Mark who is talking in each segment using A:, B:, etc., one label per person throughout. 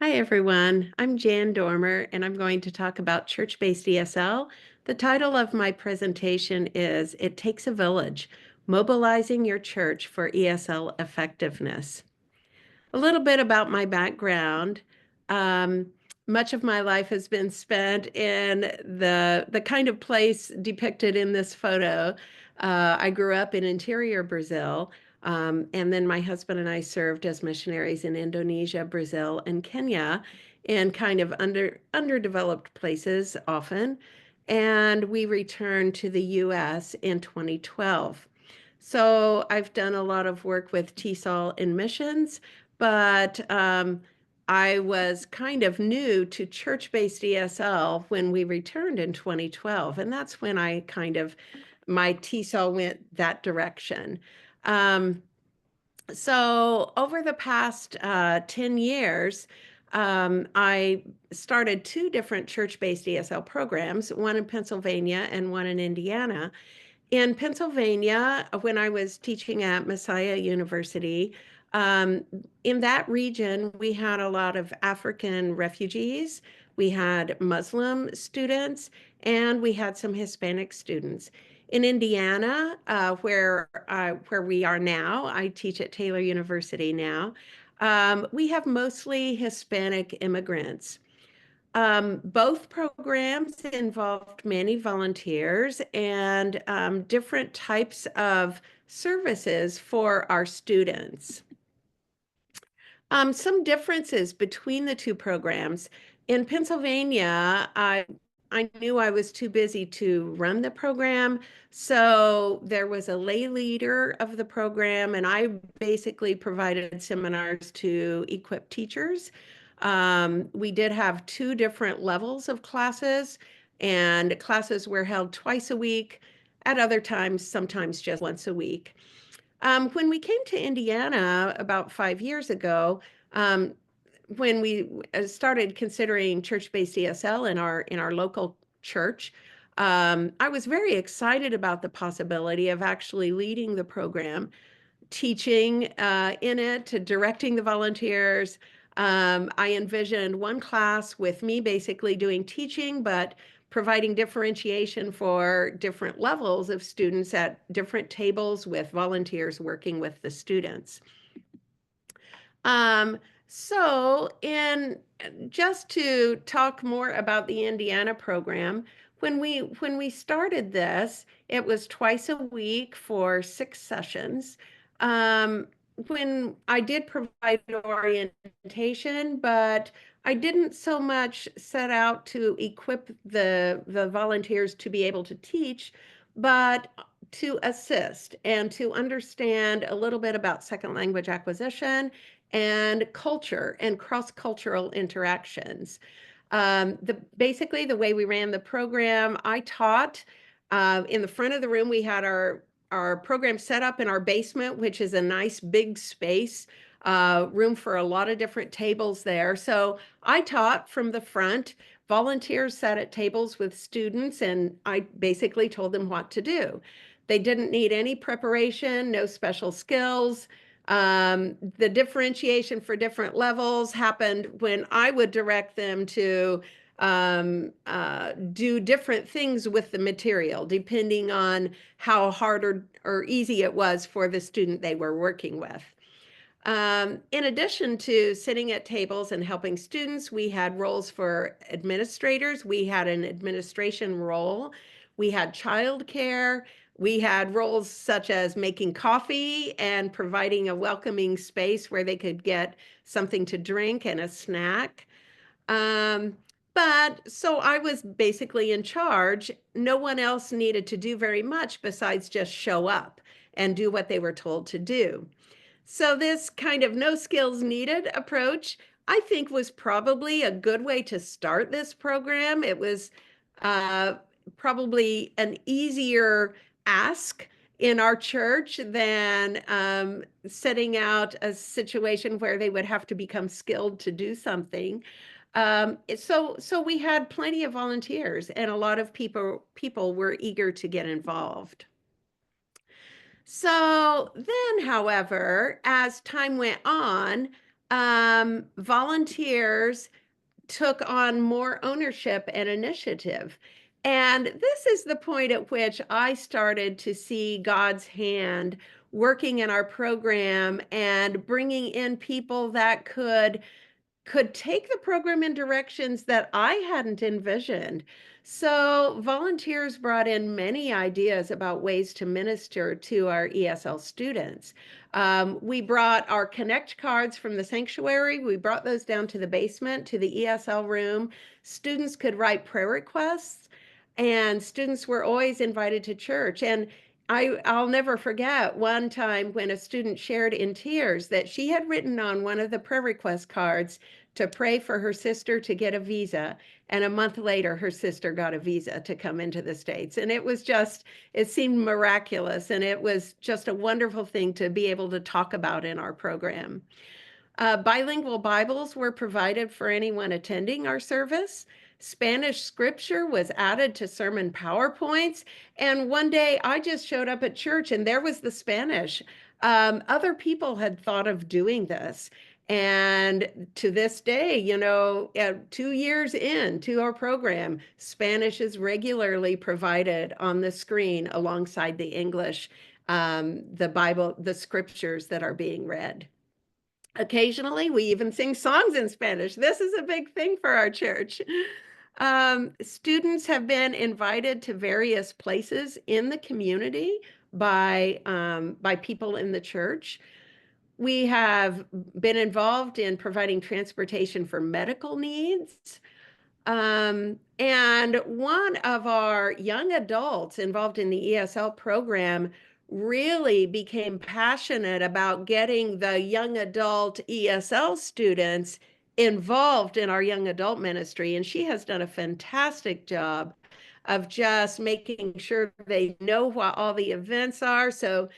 A: Hi, everyone. I'm Jan Dormer, and I'm going to talk about church-based ESL. The title of my presentation is It Takes a Village, Mobilizing Your Church for ESL Effectiveness. A little bit about my background. Um, Much of my life has been spent in the kind of place depicted in this photo. I grew up in interior Brazil, and then my husband and I served as missionaries in Indonesia, Brazil, and Kenya in kind of underdeveloped places often. And we returned to the US in 2012. So I've done a lot of work with TESOL in missions, but I was kind of new to church-based ESL when we returned in 2012, and that's when my TESOL went that direction. Um, so over the past 10 years, I started two different church-based ESL programs, one in Pennsylvania and one in Indiana. In Pennsylvania, when I was teaching at Messiah University, um, in that region, we had a lot of African refugees, we had Muslim students, and we had some Hispanic students. In Indiana, where we are now, I teach at Taylor University now. We have mostly Hispanic immigrants. Both programs involved many volunteers and different types of services for our students. Some differences between the two programs. In Pennsylvania, I knew I was too busy to run the program, so there was a lay leader of the program, and I basically provided seminars to equip teachers. We did have two different levels of classes, and classes were held twice a week, at other times, sometimes just once a week. When we came to Indiana about 5 years ago, um, when we started considering church-based ESL in our local church, I was very excited about the possibility of actually leading the program, teaching in it, directing the volunteers. I envisioned one class with me basically doing teaching, but providing differentiation for different levels of students at different tables with volunteers working with the students. Um, so in just to talk more about the Indiana program, when we started this, it was twice a week for 6 sessions. Um, when I did provide orientation, but I didn't so much set out to equip the volunteers to be able to teach, but to assist and to understand a little bit about second language acquisition and culture and cross-cultural interactions. Basically, the way we ran the program, I taught in the front of the room. We had our program set up in our basement, which is a nice big space, room for a lot of different tables there. So I taught from the front. Volunteers sat at tables with students, and I basically told them what to do. They didn't need any preparation, no special skills. The differentiation for different levels happened when I would direct them to do different things with the material, depending on how hard or easy it was for the student they were working with. In addition to sitting at tables and helping students, we had roles for administrators. We had an administration role. We had childcare. We had roles such as making coffee and providing a welcoming space where they could get something to drink and a snack. Um, but so I was basically in charge. No one else needed to do very much besides just show up and do what they were told to do. So this kind of no skills needed approach, I think, was probably a good way to start this program. It was uh, probably an easier ask in our church than setting out a situation where they would have to become skilled to do something. So we had plenty of volunteers, and a lot of people were eager to get involved. So then, however, as time went on, volunteers took on more ownership and initiative. And this is the point at which I started to see God's hand working in our program and bringing in people that could take the program in directions that I hadn't envisioned. So, volunteers brought in many ideas about ways to minister to our ESL students. We brought our Connect cards from the sanctuary, we brought those down to the basement, to the ESL room. Students could write prayer requests, and students were always invited to church. And I'll never forget one time when a student shared in tears that she had written on one of the prayer request cards to pray for her sister to get a visa. And a month later, her sister got a visa to come into the States. And it was just, it seemed miraculous. And it was just a wonderful thing to be able to talk about in our program. Bilingual Bibles were provided for anyone attending our service. Spanish scripture was added to sermon PowerPoints. And one day I just showed up at church and there was the Spanish. Other people had thought of doing this. And to this day, 2 years into our program, Spanish is regularly provided on the screen alongside the English, the Bible, the scriptures that are being read. Occasionally, we even sing songs in Spanish. This is a big thing for our church. Students have been invited to various places in the community by people in the church. We have been involved in providing transportation for medical needs. And one of our young adults involved in the ESL program really became passionate about getting the young adult ESL students involved in our young adult ministry. And she has done a fantastic job of just making sure they know what all the events are. So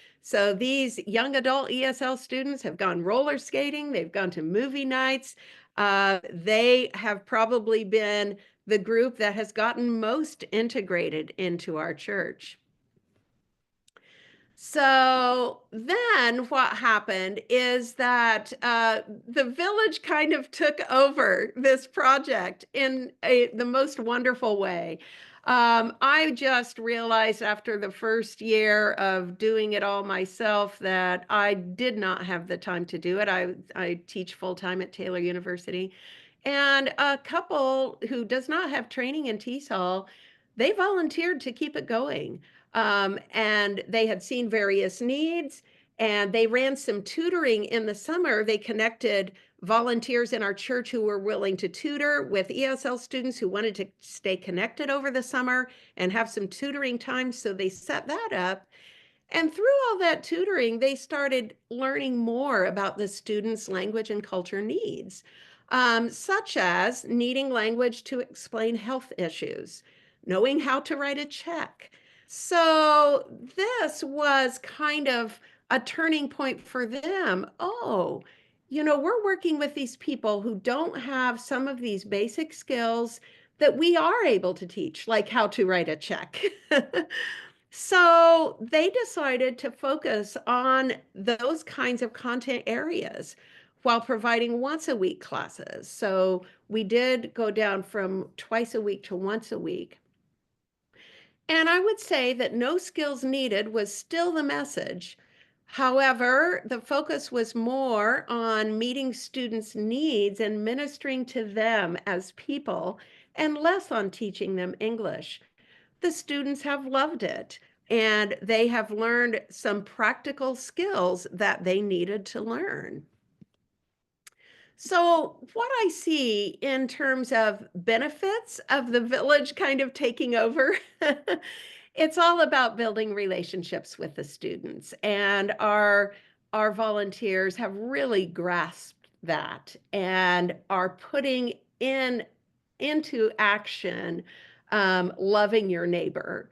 A: these young adult ESL students have gone roller skating, they've gone to movie nights. They have probably been the group that has gotten most integrated into our church. So then what happened is that the village kind of took over this project in the most wonderful way. I just realized after the first year of doing it all myself that I did not have the time to do it. I teach full-time at Taylor University. And a couple who does not have training in TESOL, they volunteered to keep it going. And they had seen various needs, and they ran some tutoring in the summer. They connected volunteers in our church who were willing to tutor with ESL students who wanted to stay connected over the summer and have some tutoring time. So they set that up. And through all that tutoring, they started learning more about the students' language and culture needs, such as needing language to explain health issues, knowing how to write a check. So this was kind of a turning point for them. Oh, we're working with these people who don't have some of these basic skills that we are able to teach, like how to write a check. So they decided to focus on those kinds of content areas while providing once a week classes. So we did go down from twice a week to once a week. And I would say that no skills needed was still the message. However, the focus was more on meeting students' needs and ministering to them as people, and less on teaching them English. The students have loved it, and they have learned some practical skills that they needed to learn. So, what I see in terms of benefits of the village kind of taking over, it's all about building relationships with the students, and our volunteers have really grasped that and are putting into action, loving your neighbor.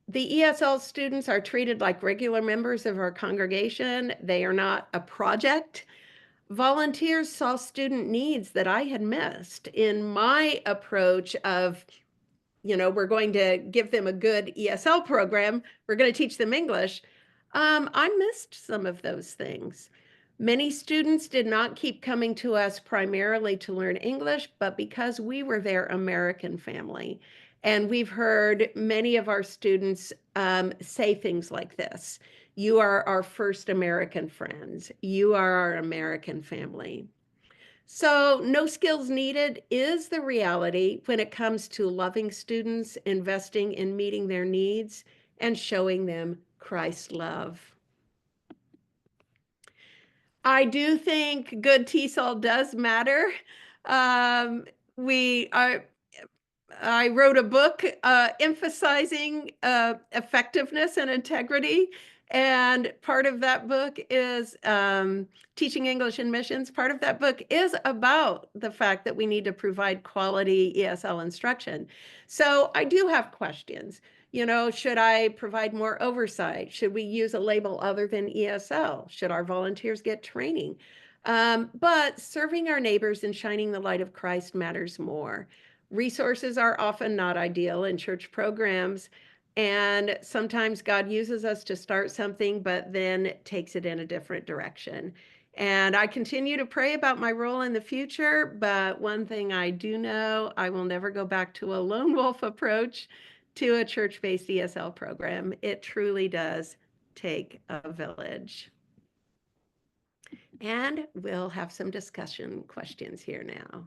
A: The ESL students are treated like regular members of our congregation. They are not a project. Volunteers saw student needs that I had missed in my approach of, we're going to give them a good ESL program. We're going to teach them English. I missed some of those things. Many students did not keep coming to us primarily to learn English, but because we were their American family. And we've heard many of our students say things like this: "You are our first American friends. You are our American family." So, no skills needed is the reality when it comes to loving students, investing in meeting their needs, and showing them Christ's love. I do think good TESOL does matter. Um, we are I wrote a book emphasizing effectiveness and integrity. And part of that book is Teaching English in Missions. Part of that book is about the fact that we need to provide quality ESL instruction. So I do have questions. Should I provide more oversight? Should we use a label other than ESL? Should our volunteers get training? But serving our neighbors and shining the light of Christ matters more. Resources are often not ideal in church programs, and sometimes God uses us to start something, but then takes it in a different direction. And I continue to pray about my role in the future, but one thing I do know, I will never go back to a lone wolf approach to a church-based ESL program. It truly does take a village. And we'll have some discussion questions here now.